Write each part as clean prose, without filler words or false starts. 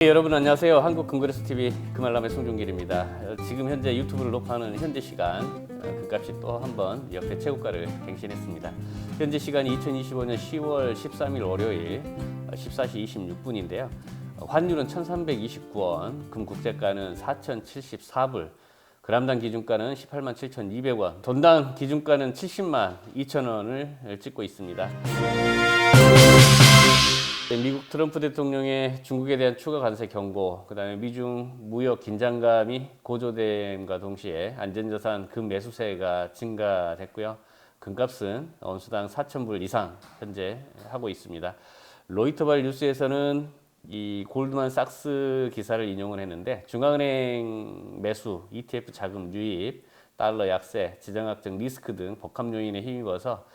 네, 여러분 안녕하세요. 한국금그레스TV 금알람의 송중길입니다. 지금 현재 유튜브를 녹화하는 현재 시간 금값이 또 한번 역대 최고가를 갱신했습니다. 현재 시간이 2025년 10월 13일 월요일 14시 26분인데요. 환율은 1329원, 금국제가는 4074불, 그람당 기준가는 18만 7,200원, 돈당 기준가는 70만 2천원을 찍고 있습니다. 미국 트럼프 대통령의 중국에 대한 추가 관세 경고, 그다음에 미중 무역 긴장감이 고조됨과 동시에 안전자산 금 매수세가 증가됐고요. 금값은 온수당 4,000불 이상 현재 하고 있습니다. 로이터발 뉴스에서는 이 골드만삭스 기사를 인용을 했는데, 중앙은행 매수, ETF 자금 유입, 달러 약세, 지정학적 리스크 등 복합 요인에 힘입어서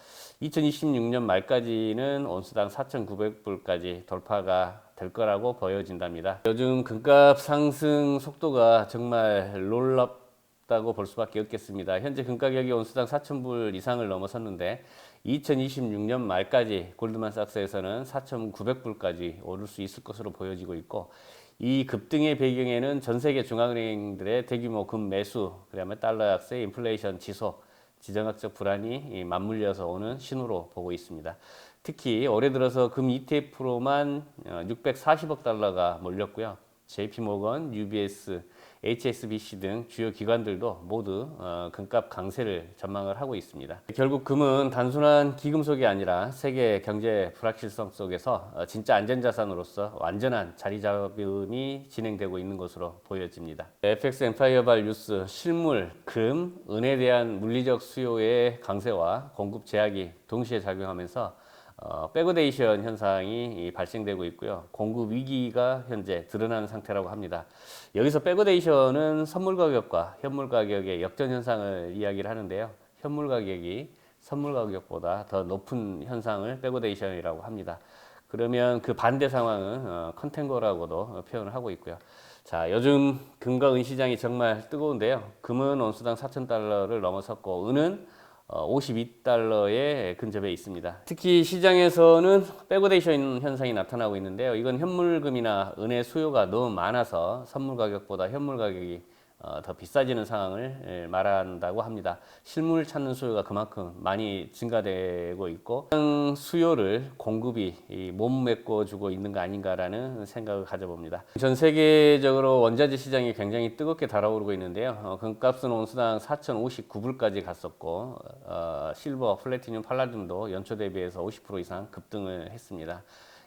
2026년 말까지는 온수당 4,900불까지 돌파가 될 거라고 보여진답니다. 요즘 금값 상승 속도가 정말 놀랍다고 볼 수밖에 없겠습니다. 현재 금가격이 온수당 4,000불 이상을 넘어섰는데 2026년 말까지 골드만삭스에서는 4,900불까지 오를 수 있을 것으로 보여지고 있고, 이 급등의 배경에는 전 세계 중앙은행들의 대규모 금 매수, 그다음에 달러 약세, 인플레이션 지속, 지정학적 불안이 맞물려서 오는 신호로 보고 있습니다. 특히 올해 들어서 금 ETF로만 640억 달러가 몰렸고요. JP모건, UBS, HSBC 등 주요 기관들도 모두 금값 강세를 전망을 하고 있습니다. 결국 금은 단순한 기금속이 아니라 세계 경제 불확실성 속에서 진짜 안전자산으로서 완전한 자리 잡음이 진행되고 있는 것으로 보여집니다. FX 엠파이어발 뉴스, 실물, 금, 은에 대한 물리적 수요의 강세와 공급 제약이 동시에 작용하면서 백오데이션 현상이 발생되고 있고요. 공급 위기가 현재 드러나는 상태라고 합니다. 여기서 백오데이션은 선물 가격과 현물 가격의 역전 현상을 이야기를 하는데요. 현물 가격이 선물 가격보다 더 높은 현상을 백오데이션이라고 합니다. 그러면 그 반대 상황은 컨텐거라고도 표현을 하고 있고요. 자, 요즘 금과 은 시장이 정말 뜨거운데요. 금은 온수당 4,000달러를 넘어섰고, 은은 52달러에 근접해 있습니다. 특히 시장에서는 백오데이션 현상이 나타나고 있는데요. 이건 현물금이나 은의 수요가 너무 많아서 선물 가격보다 현물 가격이 더 비싸지는 상황을 말한다고 합니다. 실물 찾는 수요가 그만큼 많이 증가되고 있고, 수요를 공급이 못 메꿔주고 있는 거 아닌가라는 생각을 가져봅니다. 전 세계적으로 원자재 시장이 굉장히 뜨겁게 달아오르고 있는데요. 금값은 온수당 4,059불까지 갔었고, 실버, 플래티늄, 팔라듐도 연초 대비해서 50% 이상 급등을 했습니다.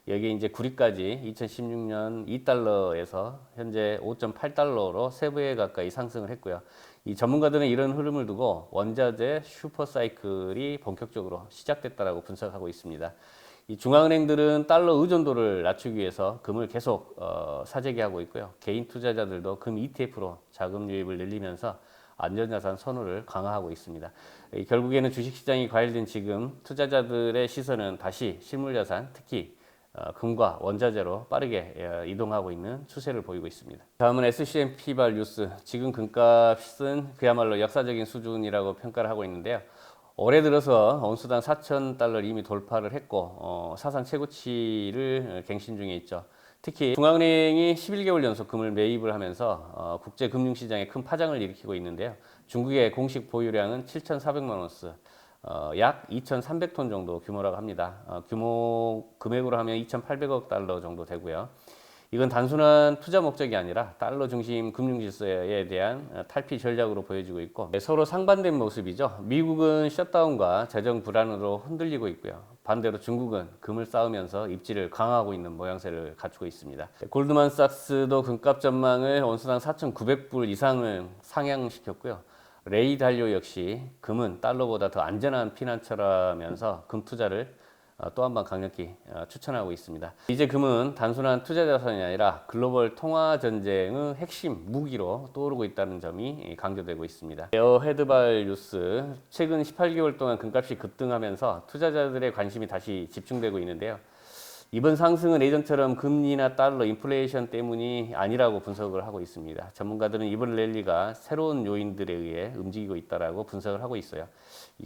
여기 이제 구리까지 2016년 2달러에서 현재 5.8달러로 3배 가까이 상승을 했고요. 이 전문가들은 이런 흐름을 두고 원자재 슈퍼사이클이 본격적으로 시작됐다라고 분석하고 있습니다. 이 중앙은행들은 달러 의존도를 낮추기 위해서 금을 계속 사재기하고 있고요. 개인 투자자들도 금 ETF로 자금 유입을 늘리면서 안전자산 선호를 강화하고 있습니다. 결국에는 주식시장이 과열된 지금 투자자들의 시선은 다시 실물자산, 특히 금과 원자재로 빠르게 이동하고 있는 추세를 보이고 있습니다. 다음은 S&P발 뉴스. 지금 금값은 그야말로 역사적인 수준이라고 평가를 하고 있는데요. 올해 들어서 온수당 4,000달러를 이미 돌파를 했고, 사상 최고치를 갱신 중에 있죠. 특히 중앙은행이 11개월 연속 금을 매입을 하면서 국제 금융시장에 큰 파장을 일으키고 있는데요. 중국의 공식 보유량은 7,400만 온스, 약 2,300톤 정도 규모라고 합니다. 규모 금액으로 하면 2,800억 달러 정도 되고요. 이건 단순한 투자 목적이 아니라 달러 중심 금융 질서에 대한 탈피 전략으로 보여지고 있고, 서로 상반된 모습이죠. 미국은 셧다운과 재정 불안으로 흔들리고 있고요. 반대로 중국은 금을 쌓으면서 입지를 강화하고 있는 모양새를 갖추고 있습니다. 골드만삭스도 금값 전망을 온수당 4,900불 이상을 상향시켰고요. 레이 달료 역시 금은 달러보다 더 안전한 피난처라면서 금 투자를 또 한 번 강력히 추천하고 있습니다. 이제 금은 단순한 투자 자산이 아니라 글로벌 통화 전쟁의 핵심 무기로 떠오르고 있다는 점이 강조되고 있습니다. 에어헤드발 뉴스. 최근 18개월 동안 금값이 급등하면서 투자자들의 관심이 다시 집중되고 있는데요. 이번 상승은 예전처럼 금리나 달러, 인플레이션 때문이 아니라고 분석을 하고 있습니다. 전문가들은 이번 랠리가 새로운 요인들에 의해 움직이고 있다고 분석을 하고 있어요.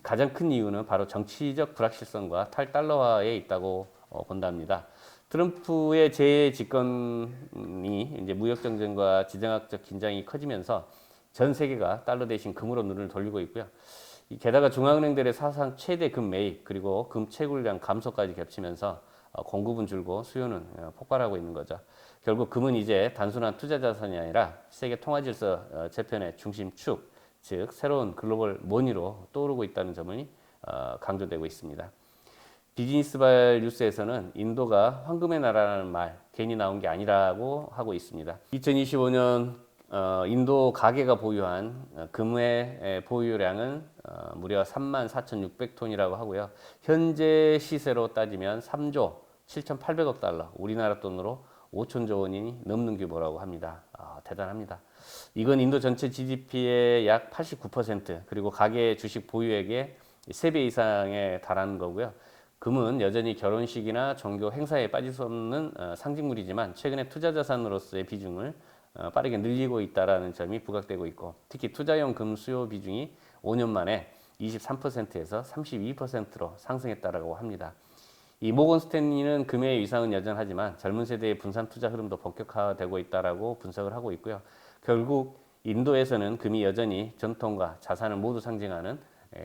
가장 큰 이유는 바로 정치적 불확실성과 탈달러화에 있다고 본답니다. 트럼프의 재집권이 이제 무역 정쟁과 지정학적 긴장이 커지면서 전 세계가 달러 대신 금으로 눈을 돌리고 있고요. 게다가 중앙은행들의 사상 최대 금 매입 그리고 금 채굴량 감소까지 겹치면서 공급은 줄고 수요는 폭발하고 있는 거죠. 결국 금은 이제 단순한 투자 자산이 아니라 세계 통화 질서 재편의 중심축, 즉 새로운 글로벌 머니로 떠오르고 있다는 점이 강조되고 있습니다. 비즈니스발 뉴스에서는 인도가 황금의 나라라는 말 괜히 나온 게 아니라고 하고 있습니다. 2025년 인도 가계가 보유한 금의 보유량은 무려 34,600톤이라고 하고요. 현재 시세로 따지면 3조 7,800억 달러, 우리나라 돈으로 5천조 원이 넘는 규모라고 합니다. 대단합니다. 이건 인도 전체 GDP의 약 89%, 그리고 가계 주식 보유액의 3배 이상에 달하는 거고요. 금은 여전히 결혼식이나 종교 행사에 빠질 수 없는 상징물이지만 최근에 투자 자산으로서의 비중을 빠르게 늘리고 있다는 점이 부각되고 있고, 특히 투자용 금 수요 비중이 5년 만에 23%에서 32%로 상승했다고 합니다. 이 모건 스탠리는 금의 위상은 여전하지만 젊은 세대의 분산 투자 흐름도 본격화되고 있다고 분석을 하고 있고요. 결국 인도에서는 금이 여전히 전통과 자산을 모두 상징하는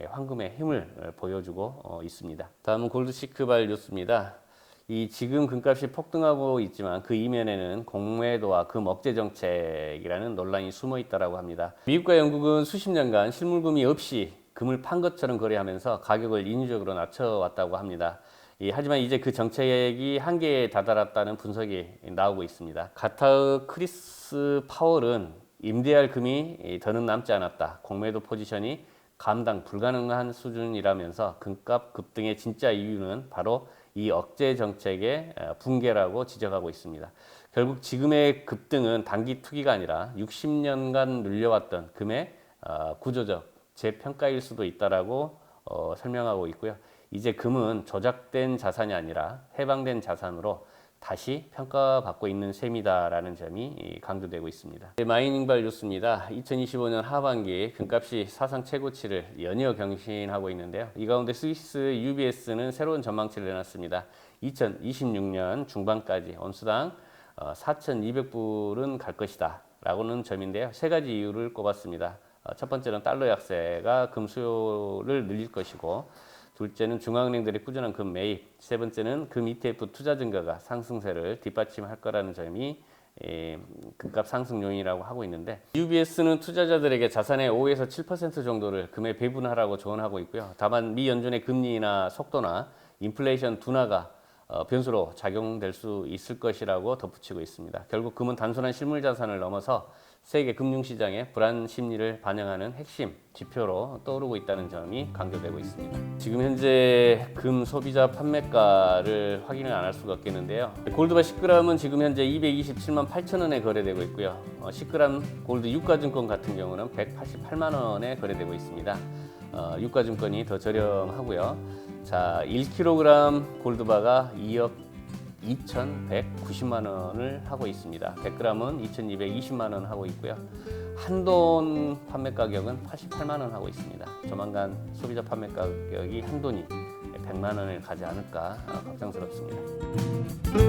황금의 힘을 보여주고 있습니다. 다음은 골드시크발 뉴스입니다. 지금 금값이 폭등하고 있지만 그 이면에는 공매도와 금 억제 정책이라는 논란이 숨어 있다고 합니다. 미국과 영국은 수십 년간 실물금이 없이 금을 판 것처럼 거래하면서 가격을 인위적으로 낮춰왔다고 합니다. 하지만 이제 그 정책이 한계에 다다랐다는 분석이 나오고 있습니다. 카타르 크리스 파월은 임대할 금이 더는 남지 않았다, 공매도 포지션이 감당 불가능한 수준이라면서 금값 급등의 진짜 이유는 바로 이 억제 정책의 붕괴라고 지적하고 있습니다. 결국 지금의 급등은 단기 투기가 아니라 60년간 눌려왔던 금의 구조적 재평가일 수도 있다라고 설명하고 있고요. 이제 금은 조작된 자산이 아니라 해방된 자산으로 다시 평가받고 있는 셈이다라는 점이 강조되고 있습니다. 마이닝발 뉴스입니다. 2025년 하반기 금값이 사상 최고치를 연이어 경신하고 있는데요. 이 가운데 스위스 UBS는 새로운 전망치를 내놨습니다. 2026년 중반까지 온수당 4,200불은 갈 것이다 라고는 점인데요. 세 가지 이유를 꼽았습니다. 첫 번째는 달러 약세가 금 수요를 늘릴 것이고, 둘째는 중앙은행들의 꾸준한 금 매입, 세 번째는 금 ETF 투자 증가가 상승세를 뒷받침할 거라는 점이 금값 상승 요인이라고 하고 있는데, UBS는 투자자들에게 자산의 5에서 7% 정도를 금에 배분하라고 조언하고 있고요. 다만 미 연준의 금리나 속도나 인플레이션 둔화가 변수로 작용될 수 있을 것이라고 덧붙이고 있습니다. 결국 금은 단순한 실물 자산을 넘어서 세계 금융시장의 불안 심리를 반영하는 핵심 지표로 떠오르고 있다는 점이 강조되고 있습니다. 지금 현재 금 소비자 판매가를 확인을 안 할 수가 없겠는데요. 골드바 10g은 지금 현재 227만 8천 원에 거래되고 있고요. 10g 골드 유가증권 같은 경우는 188만 원에 거래되고 있습니다. 유가증권이 더 저렴하고요. 자, 1kg 골드바가 2억 2,190만 원을 하고 있습니다. 100g은 2,220만 원 하고 있고요. 한돈 판매 가격은 88만 원 하고 있습니다. 조만간 소비자 판매 가격이 한돈이 100만 원을 가지 않을까 걱정스럽습니다.